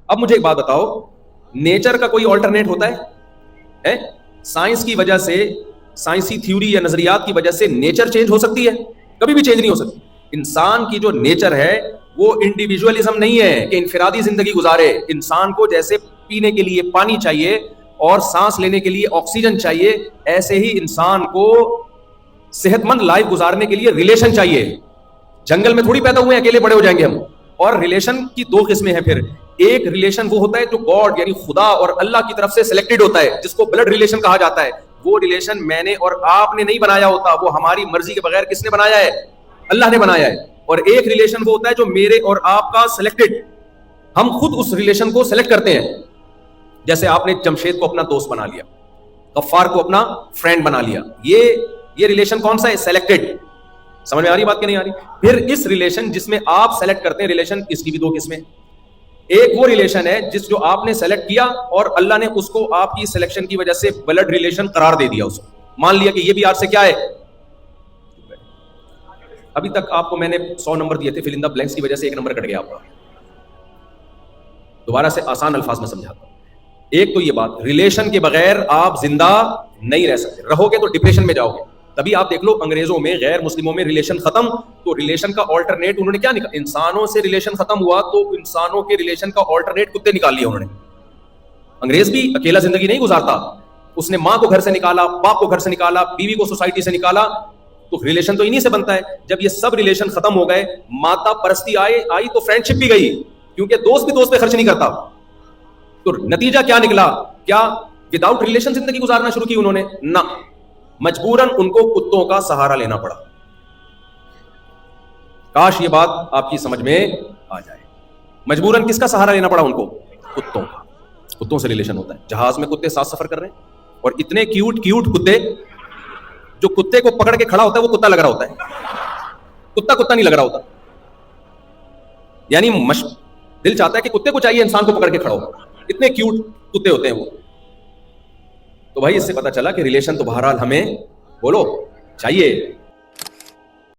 اب مجھے ایک بات بتاؤ, نیچر کا کوئی آلٹرنیٹ ہوتا ہے؟ سائنس کی وجہ سے, سائنسی تھیوری یا نظریات کی وجہ سے نیچر چینج ہو سکتی ہے؟ کبھی بھی چینج نہیں ہو سکتی. انسان کی جو نیچر ہے وہ انڈیویجولزم نہیں ہے کہ انفرادی زندگی گزارے. انسان کو جیسے پینے کے لیے پانی چاہیے اور سانس لینے کے لیے آکسیجن چاہیے, ایسے ہی انسان کو صحت مند لائف گزارنے کے لیے ریلیشن چاہیے. جنگل میں تھوڑی پیدا ہوئے اکیلے بڑے ہو جائیں گے ہم. اور ریلیشن کی دو قسمیں ہیں. پھر ایک ریلیشن وہ ہوتا ہے جو گاڈ یعنی خدا اور اللہ کی طرف سے سلیکٹڈ ہوتا ہے, جس کو بلڈ ریلیشن کہا جاتا ہے. وہ ریلیشن میں نے اور آپ نے نہیں بنایا ہوتا, وہ ہماری مرضی کے بغیر کس نے بنایا ہے؟ اللہ نے بنایا ہے. اور ایک ریلیشن وہ ہوتا ہے جو میرے اور آپ کا سلیکٹڈ, ہم خود اس ریلیشن کو سلیکٹ کرتے ہیں. جیسے آپ نے جمشید کو اپنا دوست بنا لیا, غفار کو اپنا فرینڈ بنا لیا. یہ ریلیشن کون سا ہے؟ سلیکٹڈ. سمجھ میں آ رہی بات کہ نہیں آ رہی؟ پھر اس ریلیشن جس میں آپ سلیکٹ کرتے ہیں ریلیشن, اس کی بھی دو قسمیں. ایک وہ ریلیشن ہے جس جو آپ نے سلیکٹ کیا اور اللہ نے اس کو آپ کی سلیکشن کی وجہ سے بلڈ ریلیشن قرار دے دیا. اس کو مان لیا کہ یہ بھی آپ سے کیا ہے. ابھی تک آپ کو میں نے 100 نمبر دیے تھے, فل ان دی بلینکس کی وجہ سے ایک نمبر کٹ گیا آپ کا. دوبارہ سے آسان الفاظ میں سمجھاتا ہوں. ایک تو یہ بات, ریلیشن کے بغیر آپ زندہ نہیں رہ سکتے. رہو گے تو ڈپریشن میں جاؤ گے. تبھی آپ دیکھ لو انگریزوں میں, غیر مسلموں میں ریلیشن ختم, تو ریلیشن کا آلٹرنیٹ انہوں نے کیا نکالا؟ انسانوں سے ریلیشن ختم ہوا تو انسانوں کے ریلیشن کا آلٹرنیٹ کتے نکال لیا انہوں نے. انگریز بھی اکیلا زندگی نہیں گزارتا, اس نے ماں کو گھر سے نکالا, باپ کو گھر سے نکالا, بیوی کو سوسائٹی سے نکالا. تو ریلیشن تو انہی سے بنتا ہے. جب یہ سب ریلیشن ختم ہو گئے, ماتا پرستی آئی تو فرینڈشپ بھی گئی, کیونکہ دوست بھی دوست پہ خرچ نہیں کرتا. تو نتیجہ کیا نکلا؟ کیا وداؤٹ ریلیشن زندگی گزارنا شروع کی انہوں نے؟ نہ, مجبوراً ان کو کتوں کا سہارا لینا پڑا. کاش یہ بات آپ کی سمجھ میں آ جائے. مجبوراً کس کا سہارا لینا پڑا ان کو؟ کتوں کا. کتوں سے ریلیشن ہوتا ہے. جہاز میں کتے ساتھ سفر کر رہے ہیں, اور اتنے کیوٹ کتے, جو کتے کو پکڑ کے کھڑا ہوتا ہے وہ کتا لگ رہا ہوتا ہے, کتا نہیں لگ رہا ہوتا. یعنی دل چاہتا ہے کہ کتے کو چاہیے انسان کو پکڑ کے کھڑا ہو. اتنے کیوٹ کتے ہوتے ہیں وہ. تو بھائی اس سے پتا چلا کہ ریلیشن تو بہرحال ہمیں بولو چاہیے.